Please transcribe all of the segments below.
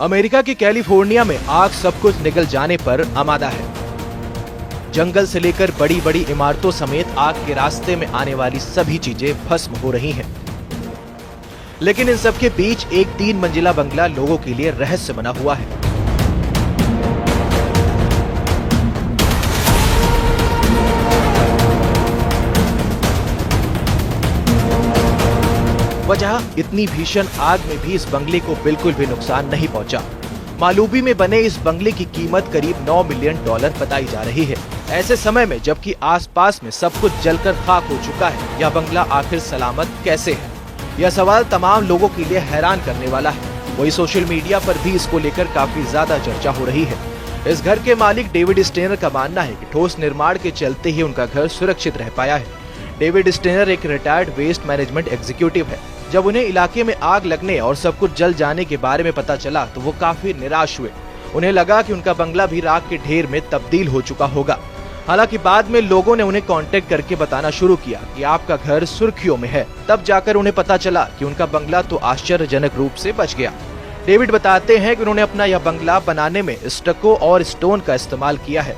America के California में आग सब कुछ निगल जाने पर आमादा है। जंगल से लेकर बड़ी बड़ी इमारतों समेत आग के रास्ते में आने वाली सभी चीजें भस्म हो रही हैं। लेकिन इन सब के बीच एक 3 मंजिला बंगला लोगों के लिए रहस्य बना हुआ है। वजह, इतनी भीषण आग में भी इस बंगले को बिल्कुल भी नुकसान नहीं पहुंचा। मालूबी में बने इस बंगले की कीमत करीब $9 मिलियन बताई जा रही है। ऐसे समय में जबकि आसपास में सब कुछ जलकर खाक हो चुका है, यह बंगला आखिर सलामत कैसे है? यह सवाल तमाम लोगों के लिए हैरान करने वाला है। वही सोशल मीडिया पर भी इसको लेकर काफी ज्यादा चर्चा हो रही है। इस घर के मालिक डेविड स्टेनर का मानना है कि ठोस निर्माण के चलते ही उनका घर सुरक्षित रह पाया है। डेविड स्टेनर एक रिटायर्ड वेस्ट मैनेजमेंट एग्जीक्यूटिव है। जब उन्हें इलाके में आग लगने और सब कुछ जल जाने के बारे में पता चला तो वो काफी निराश हुए। उन्हें लगा कि उनका बंगला भी राख के ढेर में तब्दील हो चुका होगा। हालांकि बाद में लोगों ने उन्हें कांटेक्ट करके बताना शुरू किया कि आपका घर सुर्खियों में है। तब जाकर उन्हें पता चला कि उनका बंगला तो आश्चर्यजनक रूप से बच गया। डेविड बताते हैं कि उन्होंने अपना यह बंगला बनाने में स्टको और स्टोन का इस्तेमाल किया है।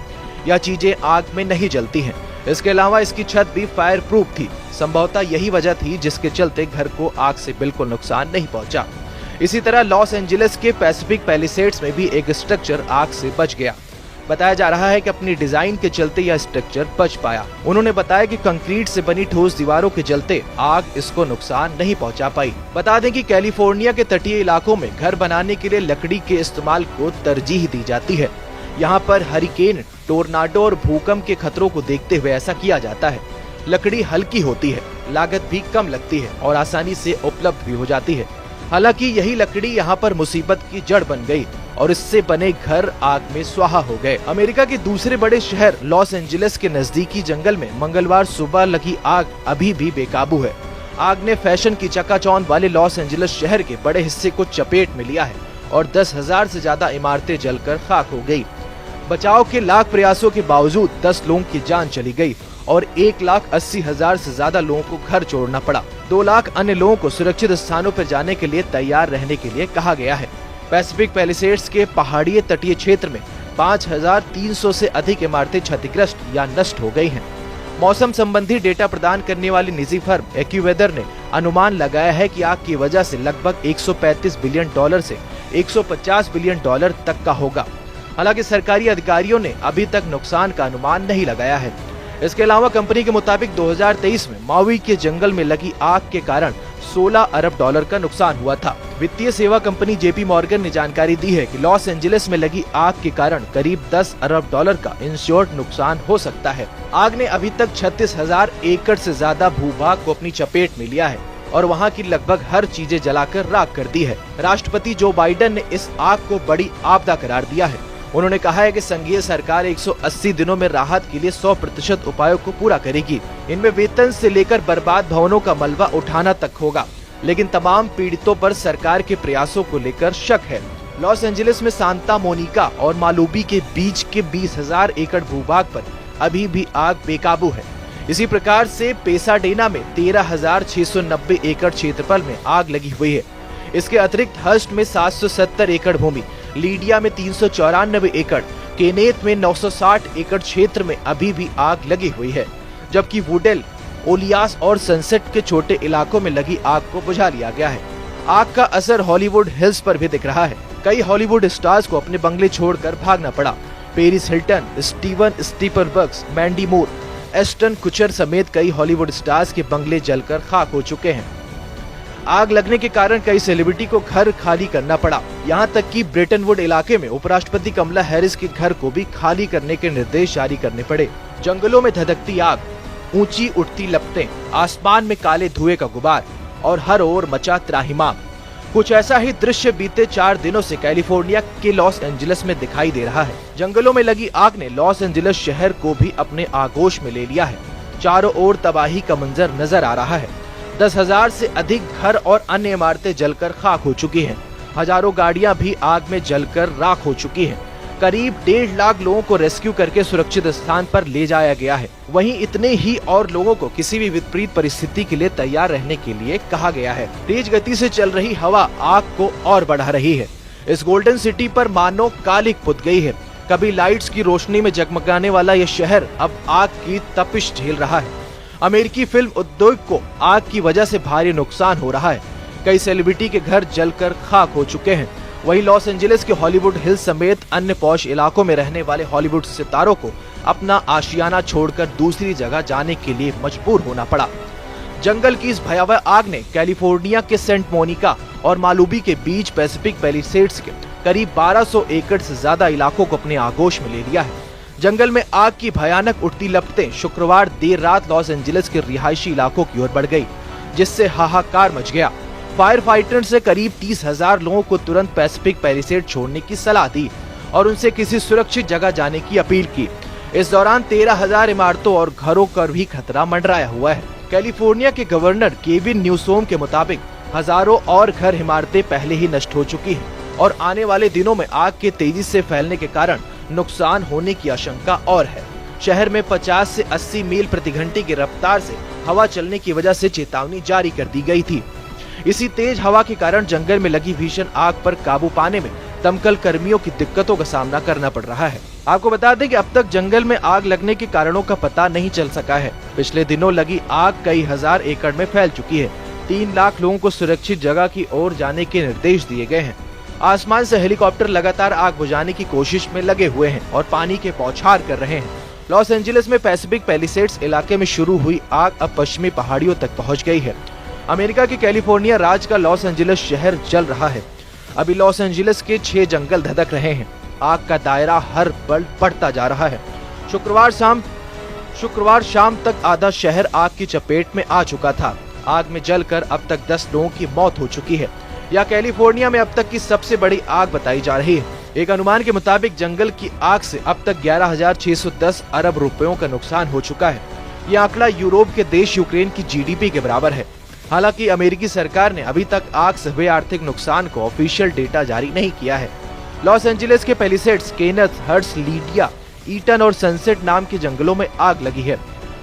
यह चीजें आग में नहीं जलती हैं। इसके अलावा इसकी छत भी फायर प्रूफ थी। संभवतः यही वजह थी जिसके चलते घर को आग से बिल्कुल नुकसान नहीं पहुंचा। इसी तरह लॉस एंजलिस के पैसिफिक पैलिसेड्स में भी एक स्ट्रक्चर आग से बच गया। बताया जा रहा है कि अपनी डिजाइन के चलते यह स्ट्रक्चर बच पाया। उन्होंने बताया कि कंक्रीट से बनी ठोस दीवारों के चलते आग इसको नुकसान नहीं पहुंचा पाई। बता दें कि कैलिफोर्निया के तटीय इलाकों में घर बनाने के लिए लकड़ी के इस्तेमाल को तरजीह दी जाती है। यहाँ पर हरिकेन, टोर्नाडो और भूकंप के खतरों को देखते हुए ऐसा किया जाता है। लकड़ी हल्की होती है, लागत भी कम लगती है और आसानी से उपलब्ध भी हो जाती है। हालांकि यही लकड़ी यहाँ पर मुसीबत की जड़ बन गई और इससे बने घर आग में स्वाहा हो गए। अमेरिका के दूसरे बड़े शहर लॉस एंजलिस के नजदीकी जंगल में मंगलवार सुबह लगी आग अभी भी बेकाबू है। आग ने फैशन की चकाचौंध वाले लॉस एंजलिस शहर के बड़े हिस्से को चपेट में लिया है और 10,000 से ज्यादा इमारतें जलकर खाक हो गयी। बचाव के लाख प्रयासों के बावजूद 10 लोगों की जान चली गई और 1,80,000 से ज्यादा लोगों को घर छोड़ना पड़ा। 2 लाख अन्य लोगों को सुरक्षित स्थानों पर जाने के लिए तैयार रहने के लिए कहा गया है। पैसिफिक पैलिसेड्स के पहाड़ी तटीय क्षेत्र में 5,300 से अधिक इमारतें क्षतिग्रस्त या नष्ट हो गई हैं। मौसम संबंधी डेटा प्रदान करने वाली निजी फर्म एक्यूवेदर ने अनुमान लगाया है कि आग की वजह से लगभग $135 बिलियन से $150 बिलियन तक का होगा। हालांकि सरकारी अधिकारियों ने अभी तक नुकसान का अनुमान नहीं लगाया है। इसके अलावा कंपनी के मुताबिक 2023 में माउई के जंगल में लगी आग के कारण $16 अरब का नुकसान हुआ था। वित्तीय सेवा कंपनी जेपी मॉर्गन ने जानकारी दी है कि लॉस एंजलिस में लगी आग के कारण करीब $10 अरब का इंश्योर्ड नुकसान हो सकता है। आग ने अभी तक 36,000 एकड़ से ज्यादा भूभाग को अपनी चपेट में लिया है और वहां की लगभग हर चीजें जलाकर राख कर दी है। राष्ट्रपति जो बाइडेन ने इस आग को बड़ी आपदा करार दिया है। उन्होंने कहा है कि संघीय सरकार 180 दिनों में राहत के लिए 100% उपायों को पूरा करेगी। इनमें वेतन से लेकर बर्बाद भवनों का मलबा उठाना तक होगा। लेकिन तमाम पीड़ितों पर सरकार के प्रयासों को लेकर शक है। लॉस एंजलिस में सांता मोनिका और मालूबी के बीच के 20,000 एकड़ भूभाग पर अभी भी आग बेकाबू है। इसी प्रकार से पेसाडेना में 13,690 एकड़ क्षेत्रफल में आग लगी हुई है। इसके अतिरिक्त हर्स्ट में 770 एकड़ भूमि, लीडिया में 394 एकड़, केनेथ में 960 एकड़ क्षेत्र में अभी भी आग लगी हुई है। जबकि वुडेल, ओलियास और सनसेट के छोटे इलाकों में लगी आग को बुझा लिया गया है। आग का असर हॉलीवुड हिल्स पर भी दिख रहा है। कई हॉलीवुड स्टार्स को अपने बंगले छोड़कर भागना पड़ा। Paris Hilton, Steven Spielberg, Mandy मूर, एस्टन कुचर समेत कई हॉलीवुड स्टार्स के बंगले जलकर खाक हो चुके हैं। आग लगने के कारण कई सेलिब्रिटी को घर खाली करना पड़ा। यहाँ तक कि ब्रेटनवुड इलाके में उपराष्ट्रपति कमला हैरिस के घर को भी खाली करने के निर्देश जारी करने पड़े। जंगलों में धधकती आग, ऊंची उठती लपटें, आसमान में काले धुएं का गुबार और हर ओर मचा त्राहिमाम। कुछ ऐसा ही दृश्य बीते 4 दिनों से कैलिफोर्निया के लॉस एंजलिस में दिखाई दे रहा है। जंगलों में लगी आग ने लॉस एंजलिस शहर को भी अपने आगोश में ले लिया है। चारों ओर तबाही का मंजर नजर आ रहा है। 10,000 से अधिक घर और अन्य इमारतें जलकर खाक हो चुकी हैं। हजारों गाड़ियां भी आग में जलकर राख हो चुकी हैं। करीब 1.5 लाख लोगों को रेस्क्यू करके सुरक्षित स्थान पर ले जाया गया है। वहीं इतने ही और लोगों को किसी भी विपरीत परिस्थिति के लिए तैयार रहने के लिए कहा गया है। तेज गति से चल रही हवा आग को और बढ़ा रही है। इस गोल्डन सिटी पर मानो कालिक पुत गई है। कभी लाइट्स की रोशनी में जगमगाने वाला यह शहर अब आग की तपिश झेल रहा है। अमेरिकी फिल्म उद्योग को आग की वजह से भारी नुकसान हो रहा है। कई सेलिब्रिटी के घर जलकर खाक हो चुके हैं। वहीं लॉस एंजलिस के हॉलीवुड हिल्स समेत अन्य पॉश इलाकों में रहने वाले हॉलीवुड सितारों को अपना आशियाना छोड़कर दूसरी जगह जाने के लिए मजबूर होना पड़ा। जंगल की इस भयावह आग ने कैलिफोर्निया के सेंट मोनिका और मालुबी के बीच पैसिफिक पैलिसेड्स के करीब 1200 एकड़ से ज्यादा इलाकों को अपने आगोश में ले लिया है। जंगल में आग की भयानक उठती लपटें शुक्रवार देर रात लॉस एंजलिस के रिहायशी इलाकों की ओर बढ़ गई, जिससे हाहाकार मच गया। फायर फाइटर्स ने करीब 30,000 लोगों को तुरंत पैसिफिक पैलिसेड छोड़ने की सलाह दी और उनसे किसी सुरक्षित जगह जाने की अपील की। इस दौरान 13,000 इमारतों और घरों पर भी खतरा मंडराया हुआ है। कैलिफोर्निया के गवर्नर केविन न्यूसोम के मुताबिक हजारों और घर इमारतें पहले ही नष्ट हो चुकी हैं और आने वाले दिनों में आग के तेजी से फैलने के कारण नुकसान होने की आशंका और है। शहर में 50 से 80 मील प्रति घंटे की रफ्तार से हवा चलने की वजह से चेतावनी जारी कर दी गई थी। इसी तेज हवा के कारण जंगल में लगी भीषण आग पर काबू पाने में दमकल कर्मियों की दिक्कतों का सामना करना पड़ रहा है। आपको बता दें कि अब तक जंगल में आग लगने के कारणों का पता नहीं चल सका है। पिछले दिनों लगी आग कई हजार एकड़ में फैल चुकी है। 3 लाख लोगों को सुरक्षित जगह की ओर जाने के निर्देश दिए गए हैं। आसमान से हेलीकॉप्टर लगातार आग बुझाने की कोशिश में लगे हुए हैं और पानी के बौछार कर रहे हैं। लॉस एंजलिस में पैसिफिक पैलिसेड्स इलाके में शुरू हुई आग अब पश्चिमी पहाड़ियों तक पहुंच गई है। अमेरिका के कैलिफोर्निया राज्य का लॉस एंजलिस शहर जल रहा है। अभी लॉस एंजलिस के 6 जंगल धधक रहे हैं। आग का दायरा हर पल बढ़ता जा रहा है। शुक्रवार शाम तक आधा शहर आग की चपेट में आ चुका था। आग में जलकर अब तक 10 लोगों की मौत हो चुकी है। यह कैलिफोर्निया में अब तक की सबसे बड़ी आग बताई जा रही है। एक अनुमान के मुताबिक जंगल की आग से अब तक 11,610 अरब रुपयों का नुकसान हो चुका है। यह आंकड़ा यूरोप के देश यूक्रेन की जीडीपी के बराबर है। हालांकि अमेरिकी सरकार ने अभी तक आग से हुए आर्थिक नुकसान को ऑफिशियल डेटा जारी नहीं किया है। लॉस एंजलिस के पैलिसेड्स, केनेथ, हर्ट्स, लीडिया, ईटन और सनसेट नाम के जंगलों में आग लगी है।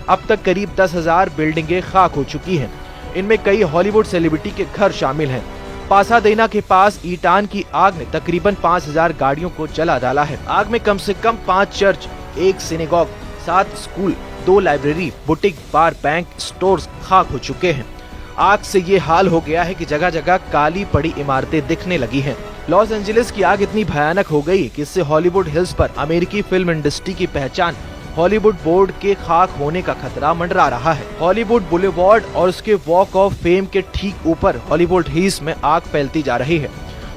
अब तक करीब 10,000 बिल्डिंगें खाक हो चुकी हैं। इनमें कई हॉलीवुड सेलिब्रिटी के घर शामिल हैं। पासाडेना के पास ईटान की आग ने तकरीबन 5,000 गाड़ियों को जला डाला है। आग में कम से कम 5 church, 1 synagogue, 7 school, 2 library, boutique, bar, bank, stores खाक हो चुके हैं। आग से ये हाल हो गया है कि जगह जगह काली पड़ी इमारतें दिखने लगी हैं। लॉस एंजलिस की आग इतनी भयानक हो गई कि इससे हॉलीवुड हिल्स पर अमेरिकी फिल्म इंडस्ट्री की पहचान हॉलीवुड बोर्ड के खाक होने का खतरा मंडरा रहा है। हॉलीवुड बुलेवार्ड और उसके वॉक ऑफ फेम के ठीक ऊपर हॉलीवुड हिल्स में आग फैलती जा रही है।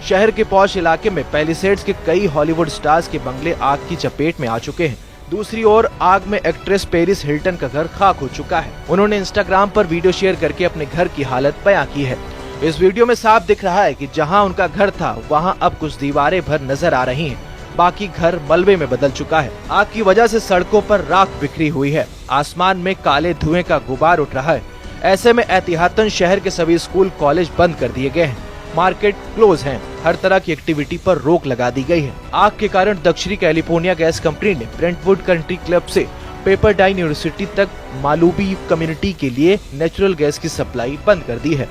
शहर के पॉश इलाके में पैलिसेड्स के कई हॉलीवुड स्टार्स के बंगले आग की चपेट में आ चुके हैं। दूसरी ओर आग में एक्ट्रेस पेरिस हिल्टन का घर खाक हो चुका है। उन्होंने इंस्टाग्राम पर वीडियो शेयर करके अपने घर की हालत बयां की है। इस वीडियो में साफ दिख रहा है कि जहां उनका घर था वहां अब कुछ दीवारें भर नजर आ रही हैं। बाकी घर मलबे में बदल चुका है। आग की वजह से सड़कों पर राख बिखरी हुई है। आसमान में काले धुएं का गुबार उठ रहा है। ऐसे में एहतियातन शहर के सभी स्कूल, कॉलेज बंद कर दिए गए हैं। मार्केट क्लोज हैं। हर तरह की एक्टिविटी पर रोक लगा दी गई है। आग के कारण दक्षिणी कैलिफोर्निया गैस कंपनी ने ब्रेंटवुड कंट्री क्लब से पेपरडाइन यूनिवर्सिटी तक मालुबी कम्युनिटी के लिए नेचुरल गैस की सप्लाई बंद कर दी है।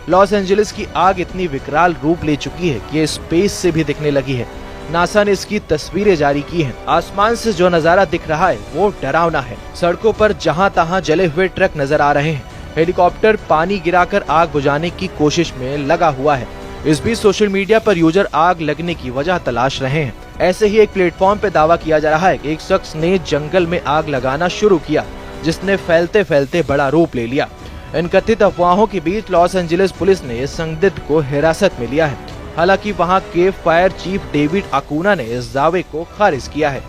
लॉस एंजलिस की आग इतनी विकराल रूप ले चुकी है कि ये स्पेस से भी दिखने लगी है। नासा ने इसकी तस्वीरें जारी की हैं। आसमान से जो नजारा दिख रहा है वो डरावना है। सड़कों पर जहां तहां जले हुए ट्रक नजर आ रहे हैं। हेलीकॉप्टर पानी गिराकर आग बुझाने की कोशिश में लगा हुआ है। इस बीच सोशल मीडिया पर यूजर आग लगने की वजह तलाश रहे हैं। ऐसे ही एक प्लेटफॉर्म पे दावा किया जा रहा है कि एक शख्स ने जंगल में आग लगाना शुरू किया, जिसने फैलते फैलते बड़ा रूप ले लिया। इन कथित अफवाहों के बीच लॉस एंजलिस पुलिस ने इस संदिग्ध को हिरासत में लिया है। हालांकि वहां के फायर चीफ डेविड अकूना ने इस दावे को खारिज किया है।